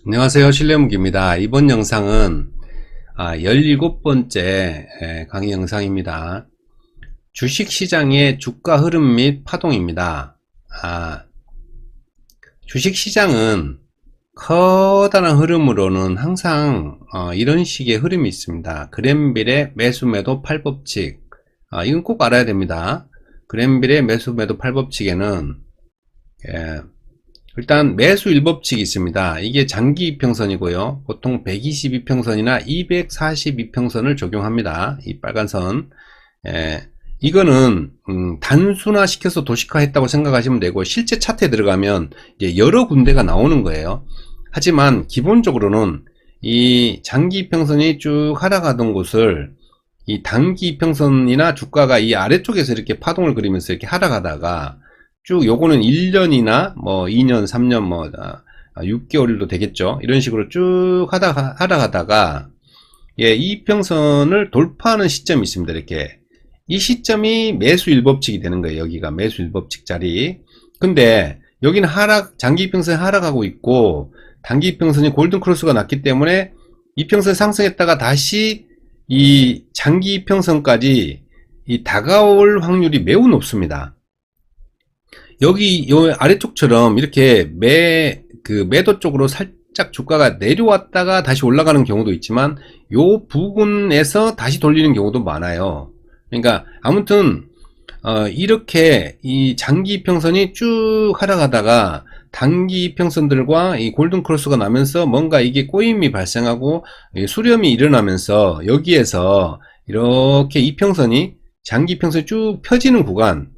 안녕하세요. 신뢰무기입니다. 이번 영상은 17번째 강의 영상입니다. 주식시장의 주가 흐름 및 파동입니다. 주식시장은 커다란 흐름으로는 항상 이런 식의 흐름이 있습니다. 그랜빌의 매수 매도 팔법칙, 이건 꼭 알아야 됩니다. 그랜빌의 매수 매도 팔법칙에는 일단 매수 1법칙이 있습니다. 이게 장기 이평선이고요. 보통 122평선이나 242평선을 적용합니다. 이 빨간 선. 이거는 단순화 시켜서 도식화 했다고 생각하시면 되고, 실제 차트에 들어가면 이제 여러 군데가 나오는 거예요. 하지만 기본적으로는 이 장기 이평선이 쭉 하락하던 곳을 이 단기 이평선이나 주가가 이 아래쪽에서 이렇게 파동을 그리면서 이렇게 하락하다가 쭉 요거는 1년이나 뭐 2년, 3년, 뭐 6개월도 되겠죠. 이런 식으로 쭉 하락하다가 이평선을 돌파하는 시점이 있습니다. 이렇게 이 시점이 매수 1법칙이 되는 거예요. 여기가 매수 1법칙 자리. 근데 여기는 장기 이평선이 하락하고 있고, 단기 이평선이 골든 크로스가 났기 때문에 이평선 상승했다가 다시 이 장기 이평선까지 다가올 확률이 매우 높습니다. 여기 요 아래쪽처럼 이렇게 매도 쪽으로 살짝 주가가 내려왔다가 다시 올라가는 경우도 있지만, 요 부근에서 다시 돌리는 경우도 많아요. 그러니까 아무튼 이렇게 이 장기 이평선이 쭉 하락하다가 단기 이평선들과 이 골든 크로스가 나면서 뭔가 이게 꼬임이 발생하고 수렴이 일어나면서 여기에서 이렇게 이평선이 장기 이평선이 쭉 펴지는 구간,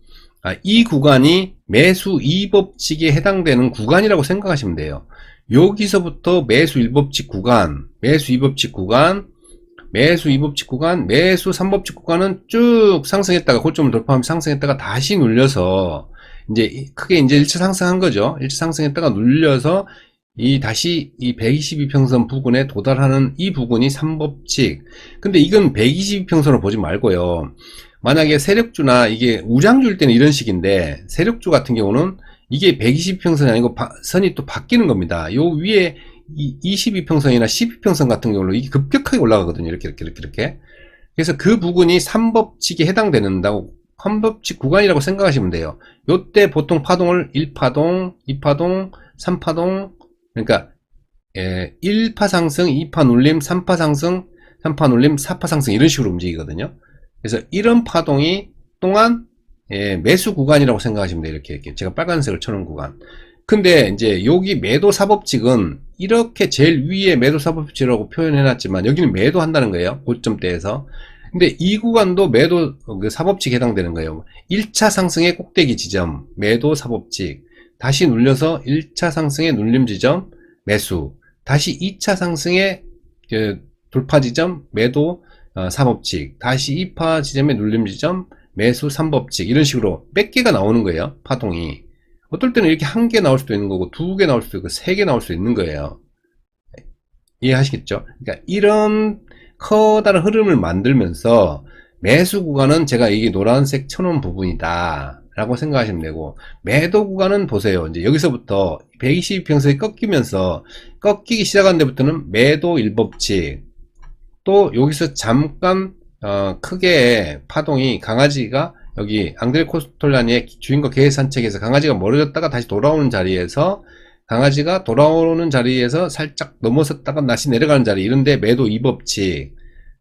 이 구간이 매수 2법칙에 해당되는 구간이라고 생각하시면 돼요. 여기서부터 매수 1법칙 구간, 매수 2법칙 구간, 매수 2법칙 구간, 매수 3법칙 구간은 쭉 상승했다가 고점을 돌파하면 상승했다가 다시 눌려서 이제 크게 이제 1차 상승한 거죠. 1차 상승했다가 눌려서 다시 이 122평선 부근에 도달하는 이 부분이 3법칙. 근데 이건 122평선을 보지 말고요. 만약에 세력주나 이게 우량주일 때는 이런 식인데, 세력주 같은 경우는 이게 120평선이 아니고 선이 또 바뀌는 겁니다. 요 위에 22평선이나 12평선 같은 경우로 이게 급격하게 올라가거든요. 이렇게. 그래서 그 부분이 3법칙에 해당된다고, 3법칙 구간이라고 생각하시면 돼요. 요때 보통 파동을 1파동, 2파동, 3파동, 그러니까 1파 상승, 2파 눌림, 3파 상승, 3파 눌림, 4파 상승, 이런 식으로 움직이거든요. 그래서 이런 파동이 동안 매수 구간이라고 생각하시면 돼요. 이렇게 제가 빨간색을 쳐놓은 구간. 근데 이제 여기 매도 4법칙은 이렇게 제일 위에 매도 4법칙이라고 표현해 놨지만, 여기는 매도 한다는 거예요. 고점대에서. 근데 이 구간도 매도 4법칙에 해당되는 거예요. 1차 상승의 꼭대기 지점 매도 4법칙, 다시 눌려서 1차 상승의 눌림 지점 매수, 다시 2차 상승의 돌파 지점 매도 4법칙, 다시 2파 지점의 눌림 지점 매수 3법칙, 이런 식으로 몇 개가 나오는 거예요. 파동이 어떨 때는 이렇게 한 개 나올 수도 있는 거고, 두 개 나올 수도 있고, 세 개 나올 수도 있는 거예요. 이해하시겠죠? 그러니까 이런 커다란 흐름을 만들면서 매수 구간은 제가 이게 노란색 쳐놓은 부분이다 라고 생각하시면 되고, 매도 구간은 보세요. 이제 여기서부터 122평선이 꺾이면서, 꺾이기 시작한 데부터는 매도 1법칙, 또 여기서 잠깐 크게 파동이, 강아지가 여기 앙드레 코스톨라니의 주인과 개의 산책에서 강아지가 멀어졌다가 다시 돌아오는 자리에서, 강아지가 돌아오는 자리에서 살짝 넘어섰다가 다시 내려가는 자리, 이런데 매도 2법칙,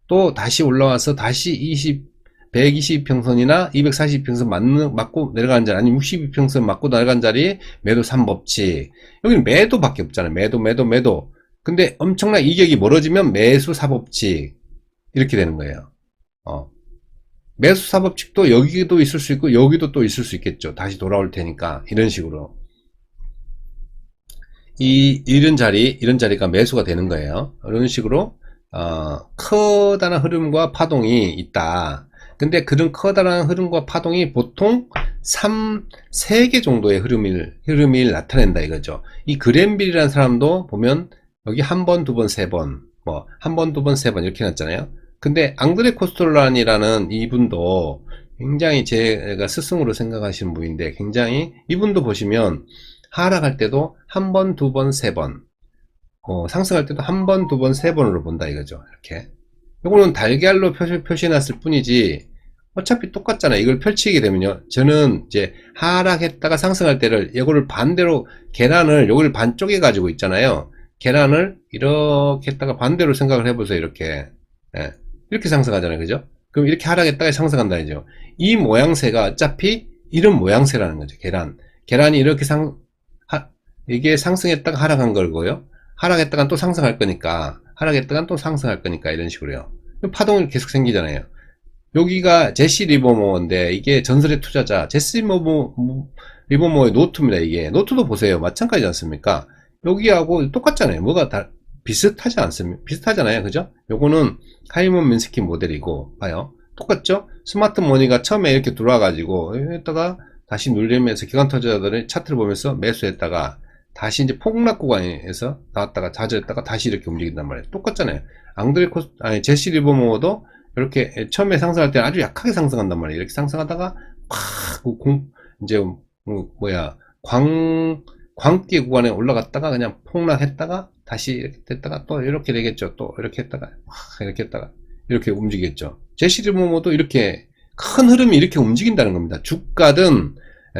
또 다시 올라와서 다시 122평선이나 240평선 맞고 내려가는 자리, 아니면 62평선 맞고 내려가는 자리 매도 3법칙. 여기는 매도밖에 없잖아요. 매도. 근데 엄청난 이격이 멀어지면 매수 4법칙, 이렇게 되는 거예요. 매수 4법칙도 여기도 있을 수 있고 여기도 또 있을 수 있겠죠. 다시 돌아올 테니까. 이런 식으로 이런 자리가 매수가 되는 거예요. 이런 식으로 커다란 흐름과 파동이 있다. 근데 그런 커다란 흐름과 파동이 보통 3개 정도의 흐름을 나타낸다 이거죠. 이 그랜빌이라는 사람도 보면 여기 한 번, 두 번, 세 번, 뭐 한 번, 두 번, 세 번 이렇게 났잖아요. 근데 앙드레 코스톨란이라는 이분도 굉장히 제가 스승으로 생각하시는 분인데, 굉장히 이분도 보시면 하락할 때도 한 번, 두 번, 세 번, 상승할 때도 한 번, 두 번, 세 번으로 본다 이거죠. 이렇게. 요거는 달걀로 표시해놨을 뿐이지 어차피 똑같잖아요. 이걸 펼치게 되면요. 저는 이제 하락했다가 상승할 때를 이거를 반대로 계란을 여기를 반쪽에 가지고 있잖아요. 계란을 이렇게 했다가 반대로 생각을 해보세요. 이렇게. 예. 이렇게 상승하잖아요. 그죠? 그럼 이렇게 하락했다가 상승한다 이죠. 이 모양새가 어차피 이런 모양새라는 거죠. 계란이 이렇게 이게 상승했다가 하락한 걸고요. 하락했다가 또 상승할 거니까, 하락했다가 또 상승할 거니까 이런 식으로요. 파동이 계속 생기잖아요. 여기가 제시 리버모어인데 이게 전설의 투자자 제시 리버모어의 노트입니다. 이게 노트도 보세요. 마찬가지지 않습니까? 여기하고 똑같잖아요. 뭐가 다 비슷하지 않습니까? 비슷하잖아요. 그죠? 요거는 하이먼 민스키 모델이고 봐요. 똑같죠? 스마트 머니가 처음에 이렇게 들어와 가지고 했다가 다시 눌리면서 기관 투자자들이 차트를 보면서 매수했다가 다시 이제 폭락 구간에서 나왔다가 좌절했다가 다시 이렇게 움직인단 말이에요. 똑같잖아요. 제시 리버모어도 이렇게 처음에 상승할 때 아주 약하게 상승한단 말이에요. 이렇게 상승하다가 이제 광기 구간에 올라갔다가 그냥 폭락했다가 다시 이렇게 됐다가 또 이렇게 되겠죠. 또 이렇게 했다가 이렇게 했다가 이렇게 움직이겠죠. 제시리모모도 이렇게 큰 흐름이 이렇게 움직인다는 겁니다. 주가든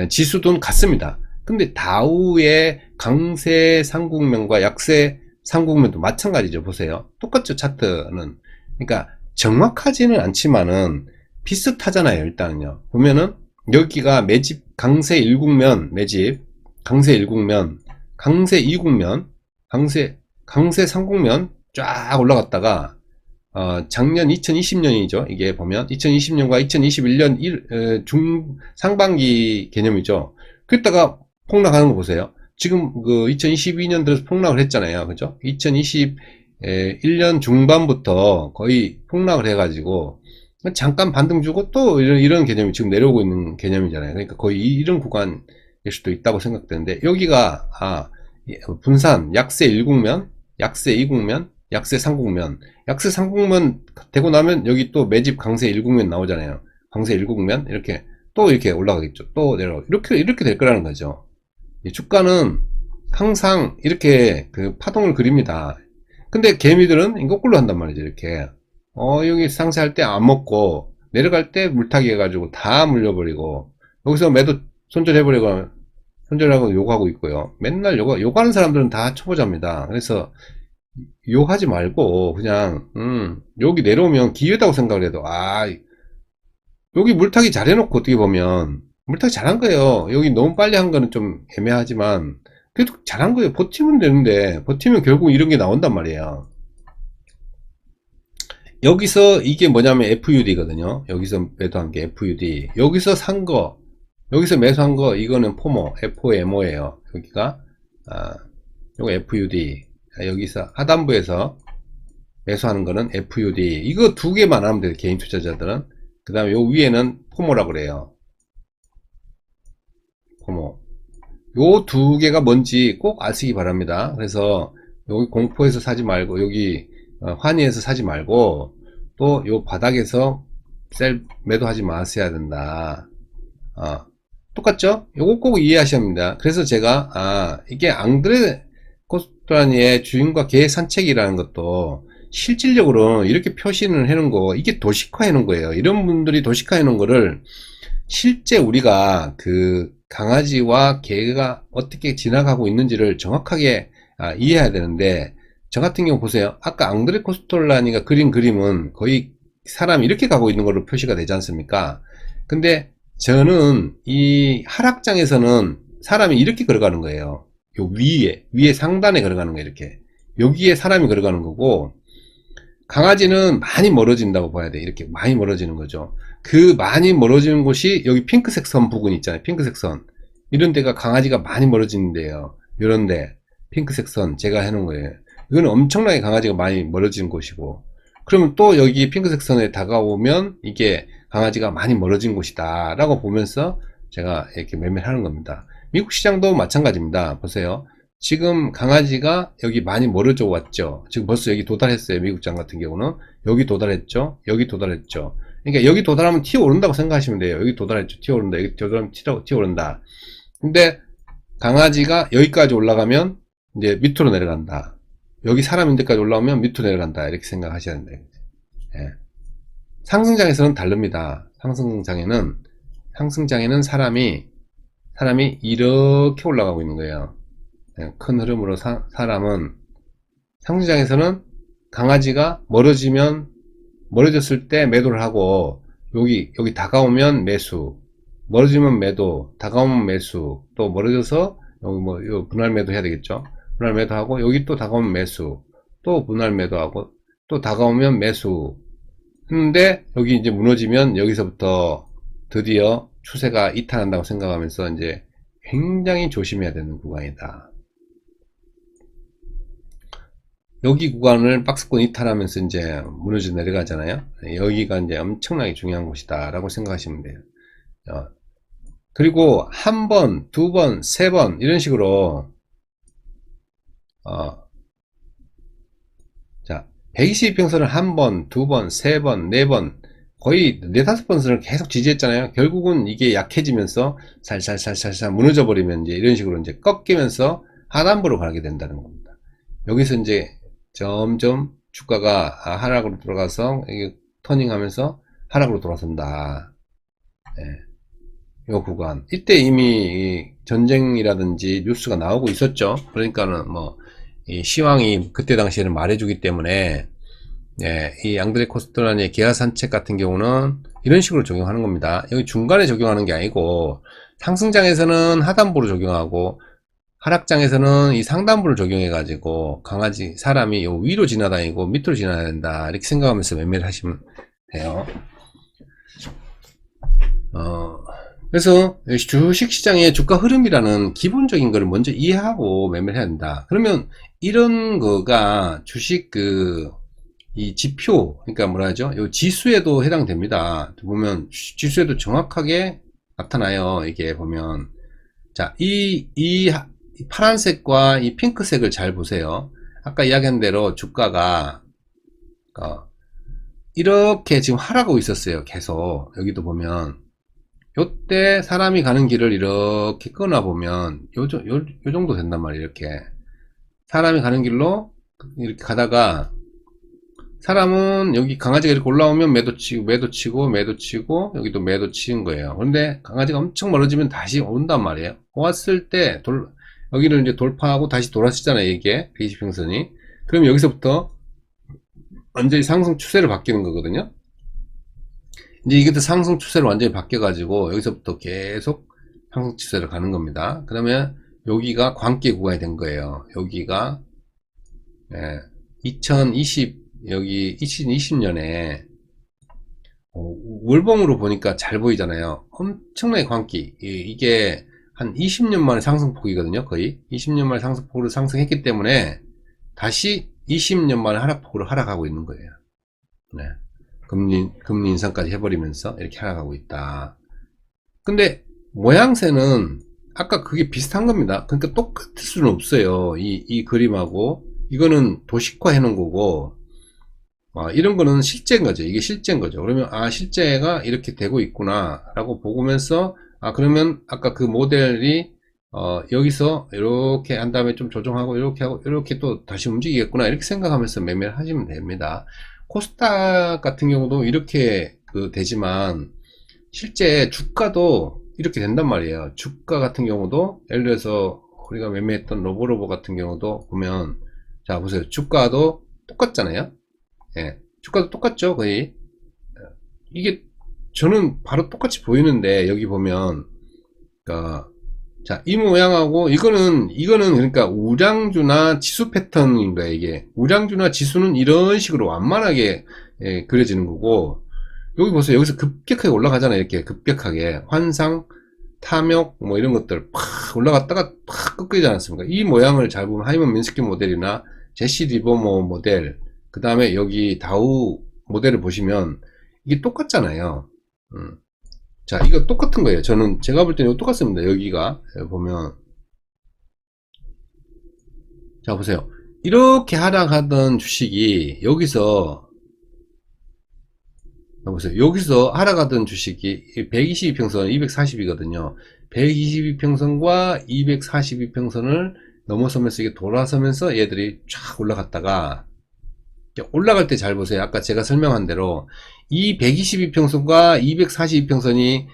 지수든 같습니다. 근데 다우의 강세 상국면과 약세 상국면도 마찬가지죠. 보세요. 똑같죠. 차트는. 그러니까 정확하지는 않지만은 비슷하잖아요. 일단은요. 보면은 여기가 매집 강세 1국면 매집, 강세 1국면, 강세 2국면, 강세 3국면 쫙 올라갔다가 작년 2020년이죠. 이게 보면 2020년과 2021년 상반기 개념이죠. 그랬다가 폭락하는 거 보세요. 지금 그 2022년 들어서 폭락을 했잖아요. 그죠? 2021년 중반부터 거의 폭락을 해가지고 잠깐 반등 주고 또 이런 개념이 지금 내려오고 있는 개념이잖아요. 그러니까 거의 이런 구간일 수도 있다고 생각되는데 여기가 분산 약세 1국면, 약세 2국면, 약세 3국면, 약세 3국면 되고 나면 여기 또 매집 강세 1국면 나오잖아요. 강세 1국면 이렇게 또 이렇게 올라가겠죠. 또 내려가 이렇게 될 거라는 거죠. 이 주가는 항상 이렇게 그 파동을 그립니다. 근데 개미들은 거꾸로 한단 말이죠. 이렇게 여기 상세할 때 안 먹고 내려갈 때 물타기 해가지고 다 물려버리고 여기서 매도 손절해버리고 손절하고 욕하고 있고요. 맨날 욕하는 사람들은 다 초보자입니다. 그래서 욕하지 말고 그냥 여기 내려오면 기회다고 생각을 해도 여기 물타기 잘해놓고 어떻게 보면 물타기 잘한 거예요. 여기 너무 빨리 한 거는 좀 애매하지만 그래도 잘한 거예요. 버티면 되는데 버티면 결국 이런 게 나온단 말이에요. 여기서 이게 뭐냐면 FUD거든요. 여기서 매도한 게 FUD. 여기서 산 거, 여기서 매수한 거 이거는 포모, FOMO예요. 여기가 요거 FUD. 여기서 하단부에서 매수하는 거는 FUD. 이거 두 개만 하면 돼요. 개인 투자자들은. 그 다음에 요 위에는 포모라고 그래요. 포모. 요 두 개가 뭔지 꼭 아시기 바랍니다. 그래서 여기 공포에서 사지 말고 여기 환희에서 사지 말고 또 요 바닥에서 매도하지 마셔야 된다. 똑같죠? 요거 꼭 이해하셔야 합니다. 그래서 제가 이게 앙드레 코스토라니의 주인과 개의 산책이라는 것도 실질적으로 이렇게 표시를 해놓은 거 이게 도식화 해놓은 거예요. 이런 분들이 도식화 해놓은 거를 실제 우리가 그 강아지와 개가 어떻게 지나가고 있는지를 정확하게 이해해야 되는데 저 같은 경우 보세요. 아까 앙드레 코스톨라니가 그린 그림은 거의 사람이 이렇게 가고 있는 걸로 표시가 되지 않습니까? 근데 저는 이 하락장에서는 사람이 이렇게 걸어가는 거예요. 요 위에 상단에 걸어가는 거예요. 이렇게 여기에 사람이 걸어가는 거고 강아지는 많이 멀어진다고 봐야 돼. 이렇게 많이 멀어지는 거죠. 그 많이 멀어지는 곳이 여기 핑크색 선 부분 있잖아요. 핑크색 선 이런 데가 강아지가 많이 멀어지는 데예요. 이런데 핑크색 선 제가 해놓은 거예요. 이건 엄청나게 강아지가 많이 멀어지는 곳이고 그러면 또 여기 핑크색 선에 다가오면 이게 강아지가 많이 멀어진 곳이다 라고 보면서 제가 이렇게 매매를 하는 겁니다. 미국 시장도 마찬가지입니다. 보세요. 지금 강아지가 여기 많이 멀어져 왔죠. 지금 벌써 여기 도달했어요. 미국 장 같은 경우는 여기 도달했죠. 여기 도달했죠. 그러니까 여기 도달하면 튀어 오른다고 생각하시면 돼요. 여기 도달했죠. 튀어 오른다. 여기 도달하면 튀어 오른다. 근데 강아지가 여기까지 올라가면 이제 밑으로 내려간다. 여기 사람 있는 데까지 올라오면 밑으로 내려간다. 이렇게 생각하셔야 된다. 예. 상승장에서는 다릅니다. 상승장에는 사람이 이렇게 올라가고 있는 거예요. 예. 큰 흐름으로 사람은 상승장에서는 강아지가 멀어졌을 때 매도를 하고 여기 다가오면 매수, 멀어지면 매도, 다가오면 매수, 또 멀어져서 여기 요 분할 매도 해야 되겠죠. 분할 매도하고 여기 또 다가오면 매수, 또 분할 매도하고 또 다가오면 매수 했는데 여기 이제 무너지면 여기서부터 드디어 추세가 이탈한다고 생각하면서 이제 굉장히 조심해야 되는 구간이다. 여기 구간을 박스권 이탈하면서 이제 무너져 내려가잖아요. 여기가 이제 엄청나게 중요한 곳이다 라고 생각하시면 돼요. 그리고 한 번, 두 번, 세 번 이런 식으로 자 122평선을 한 번, 두 번, 세 번, 네 번 거의 네다섯 번을 계속 지지했잖아요. 결국은 이게 약해지면서 살살살살살 무너져 버리면 이제 이런 식으로 이제 꺾이면서 하단부로 가게 된다는 겁니다. 여기서 이제 점점 주가가 하락으로 들어가서 이게 터닝하면서 하락으로 돌아선다. 예. 요 구간 이때 이미 전쟁이라든지 뉴스가 나오고 있었죠. 그러니까는 뭐 이 시황이 그때 당시에는 말해주기 때문에 예, 이 앙드레 코스토라니의 기아 산책 같은 경우는 이런 식으로 적용하는 겁니다. 여기 중간에 적용하는 게 아니고 상승장에서는 하단부로 적용하고 하락장에서는 이 상단부를 적용해 가지고 강아지 사람이 요 위로 지나다니고 밑으로 지나야 된다 이렇게 생각하면서 매매를 하시면 돼요. 그래서 주식시장의 주가 흐름이라는 기본적인 것을 먼저 이해하고 매매를 해야 된다. 그러면 이런 거가 주식 이 지표, 그러니까 뭐라 하죠? 요 지수에도 해당됩니다. 보면 지수에도 정확하게 나타나요. 이게 보면. 자, 이 파란색과 이 핑크색을 잘 보세요. 아까 이야기한 대로 주가가, 이렇게 지금 하락하고 있었어요. 계속. 여기도 보면. 요때 사람이 가는 길을 이렇게 끊어보면, 요 정도 된단 말이에요. 이렇게. 사람이 가는 길로 이렇게 가다가, 사람은 여기 강아지가 이렇게 올라오면 매도치고 여기도 매도치는 거예요. 그런데 강아지가 엄청 멀어지면 다시 온단 말이에요. 왔을 때 여기를 이제 돌파하고 다시 돌아서잖아요. 이게 120평선이. 그럼 여기서부터 완전히 상승 추세로 바뀌는 거거든요. 이제 이게 또 상승 추세로 완전히 바뀌어 가지고 여기서부터 계속 상승 추세로 가는 겁니다. 그러면 여기가 광기 구간이 된 거예요. 여기가 2020년에 월봉으로 보니까 잘 보이잖아요. 엄청나게 광기. 이게 한 20년 만에 상승폭이거든요. 거의 20년 만에 상승폭으로 상승했기 때문에 다시 20년 만에 하락폭으로 하락하고 있는 거예요. 네. 금리 인상까지 해버리면서 이렇게 하락하고 있다. 근데 모양새는 아까 그게 비슷한 겁니다. 그러니까 똑같을 수는 없어요. 이 그림하고 이거는 도식화 해놓은 거고, 이런 거는 실제인 거죠. 이게 실제인 거죠. 그러면 실제가 이렇게 되고 있구나 라고 보면서 그러면 아까 그 모델이 여기서 이렇게 한 다음에 좀 조정하고 이렇게 하고 이렇게 또 다시 움직이겠구나 이렇게 생각하면서 매매를 하시면 됩니다. 코스닥 같은 경우도 이렇게 되지만 실제 주가도 이렇게 된단 말이에요. 주가 같은 경우도 예를 들어서 우리가 매매했던 로보로보 같은 경우도 보면 자 보세요. 주가도 똑같잖아요. 예, 주가도 똑같죠 거의. 이게 저는 바로 똑같이 보이는데 여기 보면 자, 이 모양하고 이거는 그러니까 우량주나 지수 패턴인 거예요. 이게 우량주나 지수는 이런 식으로 완만하게 그려지는 거고 여기 보세요. 여기서 급격하게 올라가잖아요. 이렇게 급격하게 환상, 탐욕 뭐 이런 것들 팍 올라갔다가 팍 꺾이지 않았습니까? 이 모양을 잘 보면 하이먼 민스키 모델이나 제시 리버모 모델 그 다음에 여기 다우 모델을 보시면 이게 똑같잖아요. 자, 이거 똑같은 거예요. 제가 볼 때는 똑같습니다. 여기가 보면 자 보세요. 이렇게 하락하던 주식이 여기서 보세요. 여기서 하락하던 주식이 122평선 240이거든요. 122평선과 242평선을 넘어서면서 이게 돌아서면서 얘들이 쫙 올라갔다가 올라갈 때 잘 보세요. 아까 제가 설명한 대로 이 122평선과 242평선이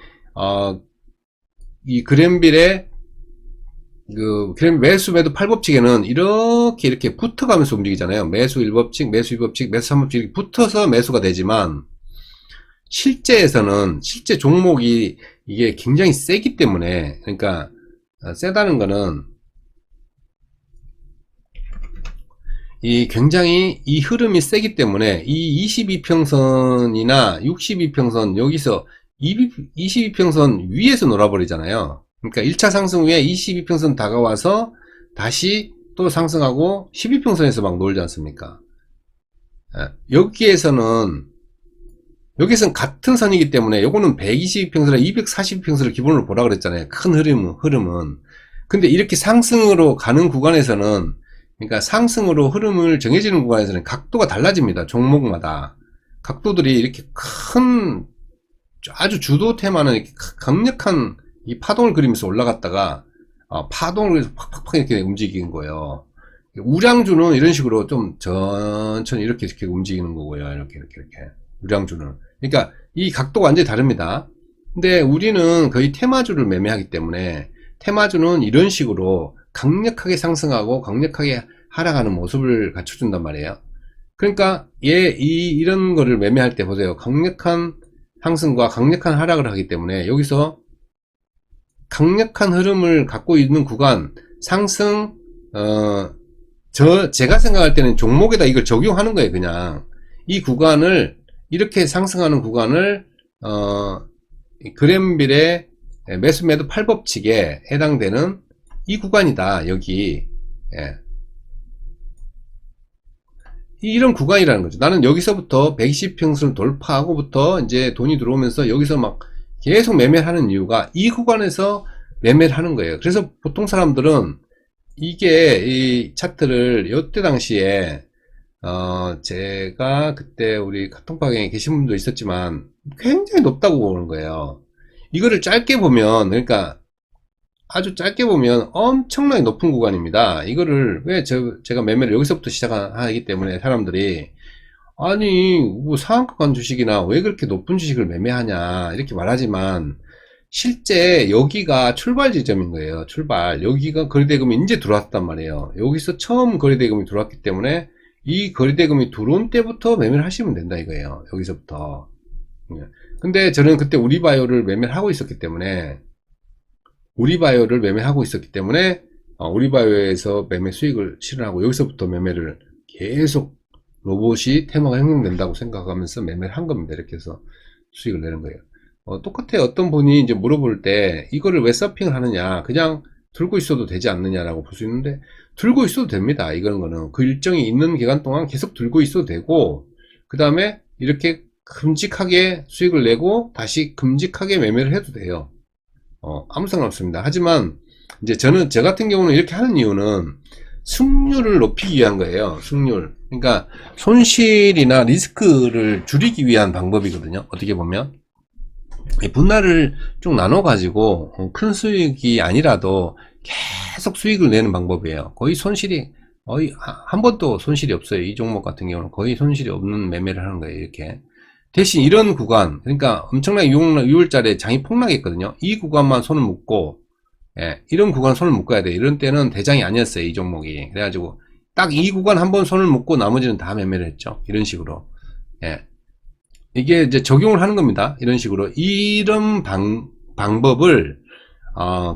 이 그랜빌의 매수 매도 8법칙에는 이렇게 붙어가면서 움직이잖아요. 매수 1법칙, 매수 2법칙, 매수 3법칙 이렇게 붙어서 매수가 되지만 실제에서는 실제 종목이 이게 굉장히 세기 때문에 그러니까 세다는 거는 이 굉장히 이 흐름이 세기 때문에 이 22평선이나 62평선 여기서 22평선 위에서 놀아버리잖아요. 그러니까 1차 상승 후에 22평선 다가와서 다시 또 상승하고 12평선에서 막 놀지 않습니까? 여기에서는 같은 선이기 때문에 요거는 122평선이나 240평선을 기본으로 보라 그랬잖아요. 큰 흐름은. 근데 이렇게 상승으로 가는 구간에서는 그러니까 상승으로 흐름을 정해지는 구간에서는 각도가 달라집니다. 종목마다. 각도들이 이렇게 큰 아주 주도 테마는 이렇게 강력한 이 파동을 그리면서 올라갔다가 파동을 팍팍팍 이렇게 움직이는 거예요. 우량주는 이런 식으로 좀 천천히 이렇게 움직이는 거고요. 이렇게 우량주는. 그러니까 이 각도가 완전히 다릅니다. 근데 우리는 거의 테마주를 매매하기 때문에 테마주는 이런 식으로 강력하게 상승하고 강력하게 하락하는 모습을 갖춰준단 말이에요. 그러니까 이런 거를 매매할 때 보세요. 강력한 상승과 강력한 하락을 하기 때문에 여기서 강력한 흐름을 갖고 있는 구간 상승 제가 생각할 때는 종목에다 이걸 적용하는 거예요. 그냥 이 구간을 이렇게 상승하는 구간을 그랜빌의 매수 매도 8법칙에 해당되는 이 구간이다. 여기 이런 구간이라는 거죠. 나는 여기서부터 120평선을 돌파하고부터 이제 돈이 들어오면서 여기서 막 계속 매매를 하는 이유가 이 구간에서 매매를 하는 거예요. 그래서 보통 사람들은 이게 이 차트를 이때 당시에 제가 그때 우리 카톡방에 계신 분도 있었지만 굉장히 높다고 보는 거예요. 이거를 짧게 보면 그러니까 아주 짧게 보면 엄청나게 높은 구간입니다. 이거를 왜 제가 매매를 여기서부터 시작하기 때문에 사람들이 아니 뭐 상한가 간 주식이나 왜 그렇게 높은 주식을 매매하냐 이렇게 말하지만 실제 여기가 출발 지점인 거예요. 여기가 거래대금이 이제 들어왔단 말이에요. 여기서 처음 거래대금이 들어왔기 때문에 이 거래대금이 들어온 때부터 매매를 하시면 된다 이거예요. 여기서부터. 근데 저는 그때 우리바이오를 매매를 하고 있었기 때문에 우리바이오에서 매매 수익을 실현하고 여기서부터 매매를 계속 로봇이 테마가 형성된다고 생각하면서 매매를 한 겁니다. 이렇게 해서 수익을 내는 거예요. 똑같아요. 어떤 분이 이제 물어볼 때 이거를 왜 서핑을 하느냐 그냥 들고 있어도 되지 않느냐라고 볼 수 있는데 들고 있어도 됩니다. 이런 거는 그 일정이 있는 기간 동안 계속 들고 있어도 되고 그 다음에 이렇게 큼직하게 수익을 내고 다시 큼직하게 매매를 해도 돼요. 아무 상관없습니다. 하지만 이제 저 같은 경우는 이렇게 하는 이유는 승률을 높이기 위한 거예요. 승률. 그러니까 손실이나 리스크를 줄이기 위한 방법이거든요. 어떻게 보면 분할을 쭉 나눠 가지고 큰 수익이 아니라도 계속 수익을 내는 방법이에요. 거의 한 번도 손실이 없어요. 이 종목 같은 경우는 거의 손실이 없는 매매를 하는 거예요. 이렇게 대신 이런 구간 그러니까 엄청나게 6월달에 장이 폭락했거든요. 이 구간만 손을 묶고 이런 구간 손을 묶어야 돼요. 이런 때는 대장이 아니었어요. 이 종목이. 그래가지고 딱 이 구간 한번 손을 묶고 나머지는 다 매매를 했죠. 이런 식으로. 이게 이제 적용을 하는 겁니다. 이런 식으로. 이런 방법을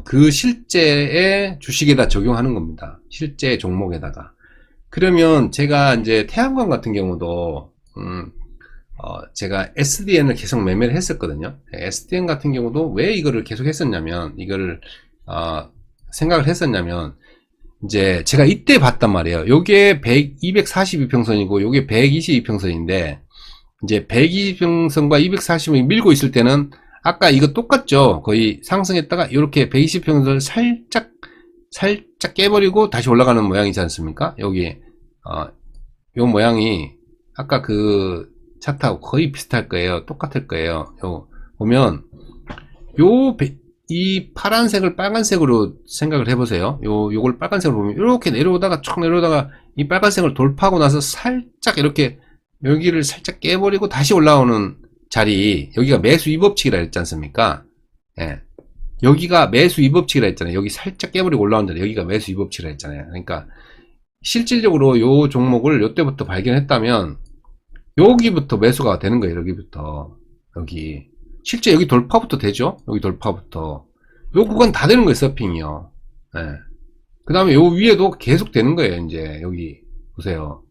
그 실제의 주식에다 적용하는 겁니다. 실제 종목에다가. 그러면 제가 이제 태양광 같은 경우도 제가 SDN을 계속 매매를 했었거든요. SDN 같은 경우도 왜 이거를 계속 했었냐면 생각을 했었냐면 이제 제가 이때 봤단 말이에요. 요게 242평선이고 요게 122평선인데 이제 120평선과 240을 밀고 있을 때는 아까 이거 똑같죠. 거의 상승했다가 이렇게 120평선을 살짝 깨버리고 다시 올라가는 모양이지 않습니까? 여기 요 모양이 아까 그 차트하고 거의 비슷할 거예요. 똑같을 거예요. 보면 요 이 파란색을 빨간색으로 생각을 해보세요. 요걸 빨간색으로 보면 이렇게 내려오다가 쭉 내려오다가 이 빨간색을 돌파하고 나서 살짝 이렇게 여기를 살짝 깨버리고 다시 올라오는 자리, 여기가 매수 위법칙이라 했지 않습니까? 예. 여기가 매수 위법칙이라 했잖아요. 여기 살짝 깨버리고 올라온 자리, 여기가 매수 위법칙이라 했잖아요. 그러니까 실질적으로 요 종목을 요때부터 발견했다면 여기부터 매수가 되는 거예요. 여기부터. 여기 실제 여기 돌파부터 되죠. 여기 돌파부터 요 구간 다 되는 거예요. 서핑이요. 예. 그 다음에 요 위에도 계속 되는 거예요. 이제 여기 보세요.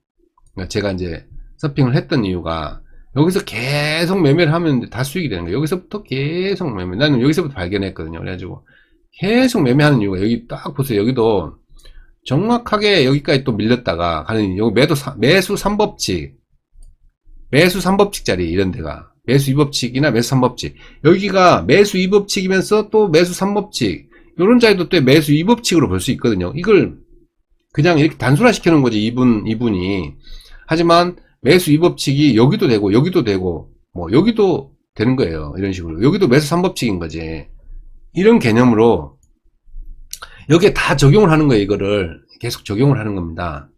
그러니까 제가 이제 서핑을 했던 이유가 여기서 계속 매매를 하면 다 수익이 되는 거예요. 여기서부터 계속 매매. 나는 여기서부터 발견했거든요. 그래가지고 계속 매매하는 이유가 여기 딱 보세요. 여기도 정확하게 여기까지 또 밀렸다가 가는 여기 매수 3법칙, 매수 3법칙 자리 이런 데가 매수 2법칙이나 매수 3법칙, 여기가 매수 2법칙이면서 또 매수 3법칙, 요런 자리도 또 매수 2법칙으로 볼 수 있거든요. 이걸 그냥 이렇게 단순화 시키는 거지, 이분이. 하지만 매수 2법칙이 여기도 되고 여기도 되고 뭐 여기도 되는 거예요. 이런 식으로 여기도 매수 3법칙인 거지. 이런 개념으로 여기에 다 적용을 하는 거예요. 이거를 계속 적용을 하는 겁니다.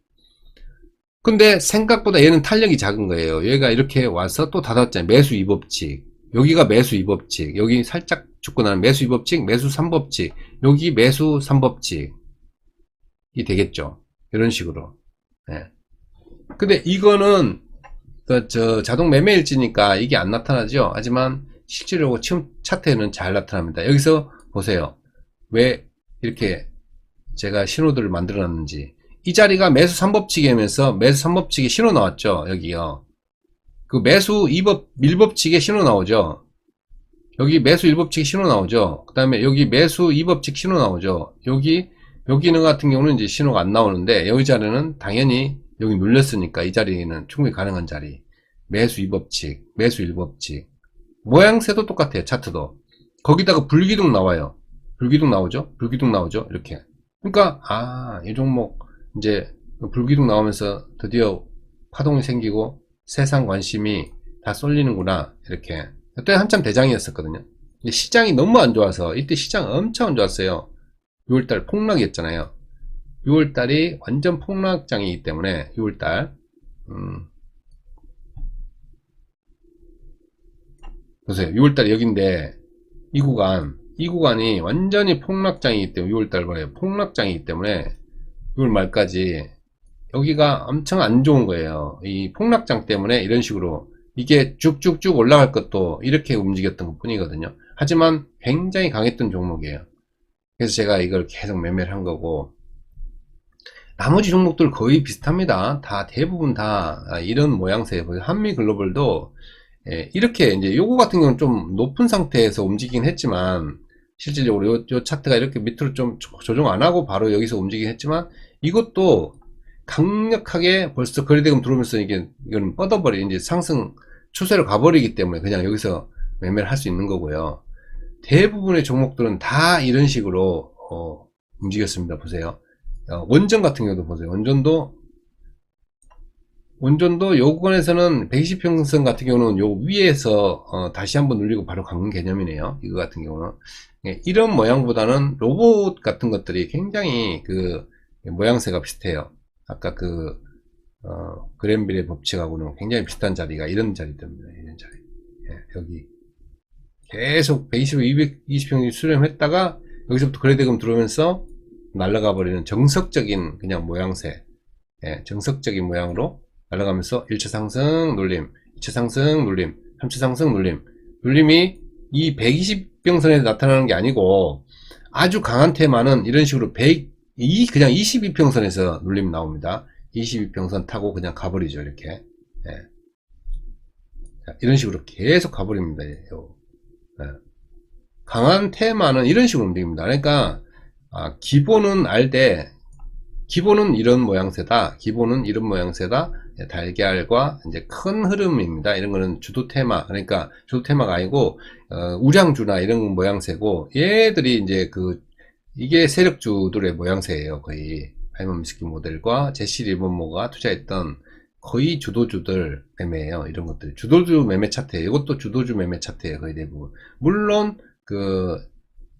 근데 생각보다 얘는 탄력이 작은 거예요. 얘가 이렇게 와서 또 닫았잖아요. 매수 2법칙, 여기가 매수 2법칙, 여기 살짝 죽고 나는 매수 2법칙, 매수 3법칙, 여기 매수 3법칙이 되겠죠. 이런 식으로. 네. 근데 이거는 자동 매매일지니까 이게 안 나타나죠. 하지만 실제로 지금 차트에는 잘 나타납니다. 여기서 보세요. 왜 이렇게 제가 신호들을 만들어 놨는지. 이 자리가 매수 3법칙이면서 매수 3법칙에 신호 나왔죠. 여기요. 그 매수 1법칙에 신호 나오죠. 여기 매수 1법칙 신호 나오죠. 그 다음에 여기 매수 2법칙 신호 나오죠. 여기는 같은 경우는 이제 신호가 안 나오는데, 여기 자리는 당연히 여기 눌렸으니까 이 자리는 충분히 가능한 자리. 매수 2법칙, 매수 1법칙. 모양새도 똑같아요. 차트도. 거기다가 불기둥 나와요. 불기둥 나오죠? 불기둥 나오죠? 이렇게. 그러니까 이 종목 이제 불기둥 나오면서 드디어 파동이 생기고 세상 관심이 다 쏠리는구나. 이렇게. 그때 한참 대장이었었거든요. 근데 시장이 너무 안 좋아서, 이때 시장 엄청 안 좋았어요. 6월달 폭락이었잖아요. 6월달이 완전 폭락장이기 때문에 6월달 보세요. 6월달 여기인데 이 구간이 완전히 폭락장이기 때문에 6월달 거래요. 폭락장이기 때문에 6월 말까지 여기가 엄청 안 좋은 거예요. 이 폭락장 때문에 이런 식으로 이게 쭉쭉쭉 올라갈 것도 이렇게 움직였던 것 뿐이거든요. 하지만 굉장히 강했던 종목이에요. 그래서 제가 이걸 계속 매매를 한 거고, 나머지 종목들 거의 비슷합니다. 대부분 다 이런 모양새예요. 한미글로벌도 이렇게 이제 요거 같은 경우는 좀 높은 상태에서 움직이긴 했지만, 실질적으로 요 차트가 이렇게 밑으로 좀 조정 안 하고 바로 여기서 움직이긴 했지만, 이것도 강력하게 벌써 거래대금 들어오면서 이건 뻗어버리, 이제 상승 추세로 가버리기 때문에 그냥 여기서 매매를 할 수 있는 거고요. 대부분의 종목들은 다 이런 식으로 움직였습니다. 보세요. 원전 같은 경우도 보세요. 원전도 요 구간에서는 120평선 같은 경우는 요 위에서 다시 한번 눌리고 바로 간 개념이네요. 이거 같은 경우는 이런 모양보다는 로봇 같은 것들이 굉장히 그 모양새가 비슷해요. 아까 그 그랜빌의 법칙하고는 굉장히 비슷한 자리가 이런 자리들입니다. 이런 자리. 여기 계속 120, 220평이 수렴했다가 여기서부터 거래대금 들어오면서 날아가 버리는 정석적인 그냥 모양새, 정석적인 모양으로 날아가면서 1차 상승 눌림, 2차 상승 눌림, 3차 상승 눌림, 눌림이 이 120평선에 나타나는 게 아니고 아주 강한 테마는 이런 식으로 그냥 22평선에서 눌림 나옵니다. 22평선 타고 그냥 가버리죠. 이렇게. 이런 식으로 계속 가버립니다. 강한 테마는 이런 식으로 움직입니다. 그러니까 기본은 알되, 기본은 이런 모양새다, 기본은 이런 모양새다, 달걀과 이제 큰 흐름입니다. 이런 거는 주도 테마, 그러니까 주도 테마가 아니고 우량주나 이런 모양새고, 얘들이 이제 이게 세력주들의 모양새예요. 거의 파이먼미스키 모델과 제시 리버모가 투자했던 거의 주도주들 매매예요. 이런 것들 주도주 매매 차트예요. 이것도 주도주 매매 차트예요. 거의 대부분. 물론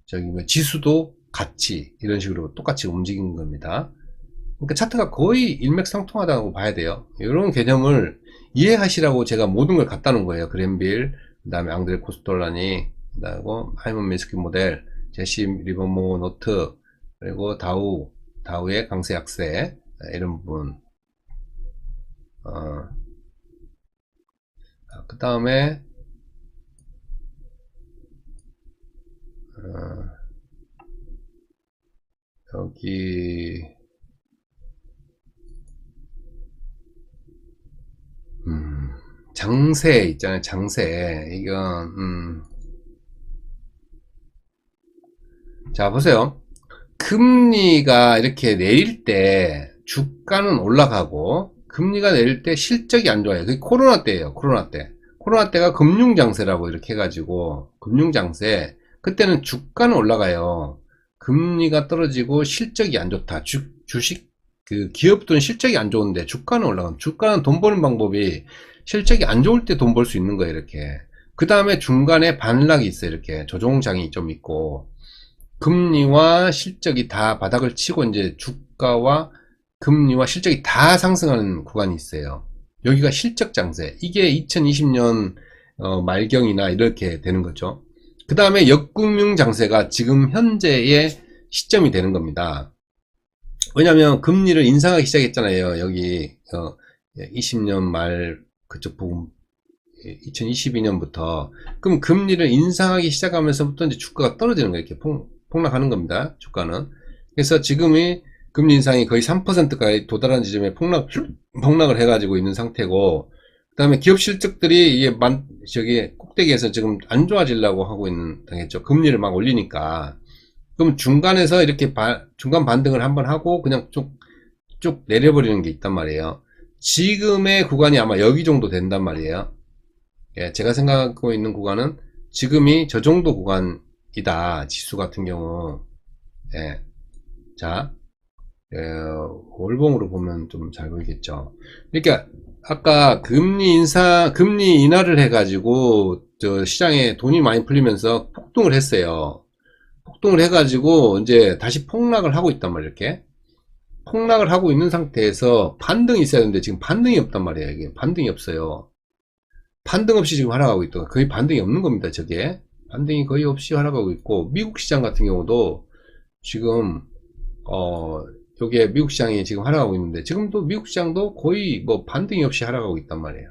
저기 뭐 지수도 같이 이런 식으로 똑같이 움직이는 겁니다. 그러니까 차트가 거의 일맥상통하다고 봐야 돼요. 이런 개념을 이해하시라고 제가 모든 걸 갖다 놓은 거예요. 그랜빌, 그 다음에 앙드레 코스톨라니, 그다음에 하이먼 미스키 모델, 제시 리버모 노트, 그리고 다우의 강세 약세, 이런 부분. 그 다음에 여기 장세 있잖아요. 장세. 이건 자 보세요. 금리가 이렇게 내릴 때 주가는 올라가고 금리가 내릴 때 실적이 안 좋아요. 그게 코로나 때예요. 코로나 때. 코로나 때가 금융장세라고 이렇게 해가지고 금융장세. 그때는 주가는 올라가요. 금리가 떨어지고 실적이 안 좋다. 주식 그 기업들은 실적이 안 좋은데 주가는 올라가면 주가는 돈 버는 방법이 실적이 안 좋을 때 돈 벌 수 있는 거예요. 이렇게. 그 다음에 중간에 반락이 있어요. 이렇게 조종장이 좀 있고 금리와 실적이 다 바닥을 치고 이제 주가와 금리와 실적이 다 상승하는 구간이 있어요. 여기가 실적 장세. 이게 2020년 말경이나 이렇게 되는 거죠. 그 다음에 역금융 장세가 지금 현재의 시점이 되는 겁니다. 왜냐하면 금리를 인상하기 시작했잖아요. 여기 20년 말 그쪽 부분 2022년부터 그럼 금리를 인상하기 시작하면서부터 이제 주가가 떨어지는 거예요. 이렇게 폭락하는 겁니다. 주가는. 그래서 지금이 금리 인상이 거의 3%까지 도달한 지점에 폭락을 해가지고 있는 상태고, 그 다음에 기업 실적들이 이게 저기 꼭대기에서 지금 안 좋아지려고 하고 있는 당했죠. 금리를 막 올리니까. 그럼 중간에서 이렇게 중간 반등을 한번 하고 그냥 쭉 내려버리는 게 있단 말이에요. 지금의 구간이 아마 여기 정도 된단 말이에요. 예, 제가 생각하고 있는 구간은 지금이 저 정도 구간이다. 지수 같은 경우. 예. 자, 월봉으로 보면 좀 잘 보이겠죠. 그러니까 아까 금리 인하를 해가지고 저 시장에 돈이 많이 풀리면서 폭등을 했어요. 폭등을 해가지고 이제 다시 폭락을 하고 있단 말이에요. 이렇게 폭락을 하고 있는 상태에서 반등이 있어야 되는데 지금 반등이 없단 말이에요. 이게 반등이 없어요. 반등 없이 지금 하락하고 있다. 거의 반등이 없는 겁니다. 저게 반등이 거의 없이 하락하고 있고, 미국 시장 같은 경우도 지금 요게 미국 시장이 지금 하락하고 있는데 지금도 미국 시장도 거의 뭐 반등이 없이 하락하고 있단 말이에요.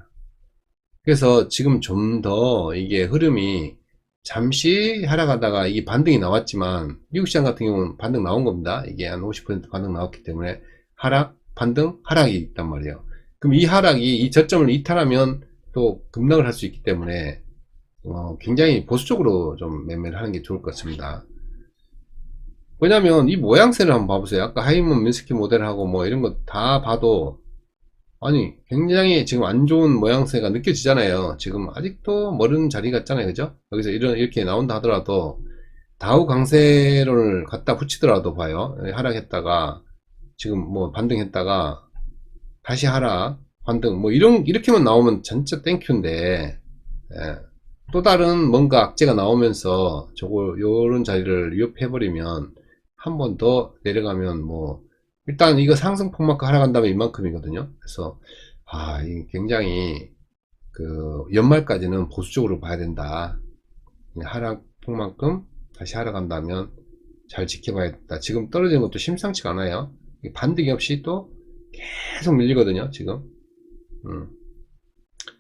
그래서 지금 좀 더 이게 흐름이 잠시 하락하다가 이게 반등이 나왔지만 미국 시장 같은 경우는 반등 나온 겁니다. 이게 한 50% 반등 나왔기 때문에 하락, 반등, 하락이 있단 말이에요. 그럼 이 하락이 이 저점을 이탈하면 또 급락을 할 수 있기 때문에 굉장히 보수적으로 좀 매매를 하는 게 좋을 것 같습니다. 왜냐면 이 모양새를 한번 봐보세요. 아까 하이먼 미스키 모델하고 뭐 이런 거 다 봐도 아니 굉장히 지금 안 좋은 모양새가 느껴지잖아요. 지금 아직도 멀은 자리 같잖아요. 그죠? 여기서 이렇게 나온다 하더라도 다우 강세를 갖다 붙이더라도 봐요. 하락했다가 지금 뭐 반등했다가 다시 하락 반등 뭐 이렇게만 나오면 진짜 땡큐인데, 예. 또 다른 뭔가 악재가 나오면서 요런 자리를 위협해버리면 한 번 더 내려가면 뭐 일단 이거 상승 폭mak 하락한다면 이만큼이거든요. 그래서 이 굉장히 그 연말까지는 보수적으로 봐야 된다. 하락 폭만큼 다시 하락한다면 잘 지켜봐야겠다. 지금 떨어지는 것도 심상치가 않아요. 반등이 없이 또 계속 밀리거든요. 지금.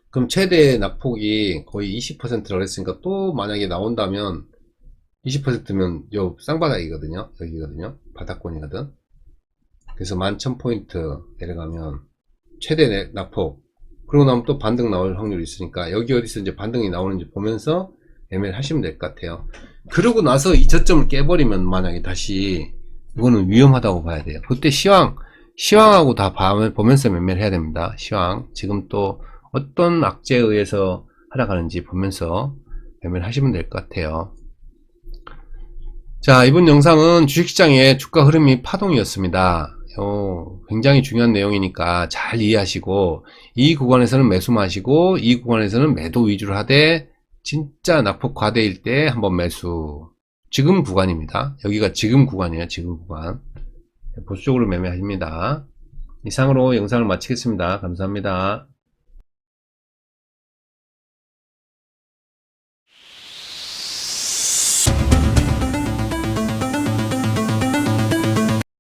그럼 최대 낙폭이 거의 20%라고 했으니까 또 만약에 나온다면 20%면 요 쌍바닥이거든요. 여기거든요. 바닥권이거든. 그래서 11,000포인트 내려가면 최대 낙폭, 그러고 나면 또 반등 나올 확률이 있으니까 여기 어디서 이제 반등이 나오는지 보면서 매매를 하시면 될 것 같아요. 그러고 나서 이 저점을 깨버리면 만약에 다시 이거는 위험하다고 봐야 돼요. 그때 시황하고 다 보면서 매매를 해야 됩니다. 시황 지금 또 어떤 악재에 의해서 하락하는지 보면서 매매를 하시면 될 것 같아요. 자, 이번 영상은 주식시장의 주가 흐름이 파동이었습니다. 굉장히 중요한 내용이니까 잘 이해하시고 이 구간에서는 매수 마시고 이 구간에서는 매도 위주로 하되 진짜 낙폭 과대일 때 한번 매수, 지금 구간입니다. 여기가 지금 구간이에요. 지금 구간. 보수적으로 매매하십니다. 이상으로 영상을 마치겠습니다. 감사합니다.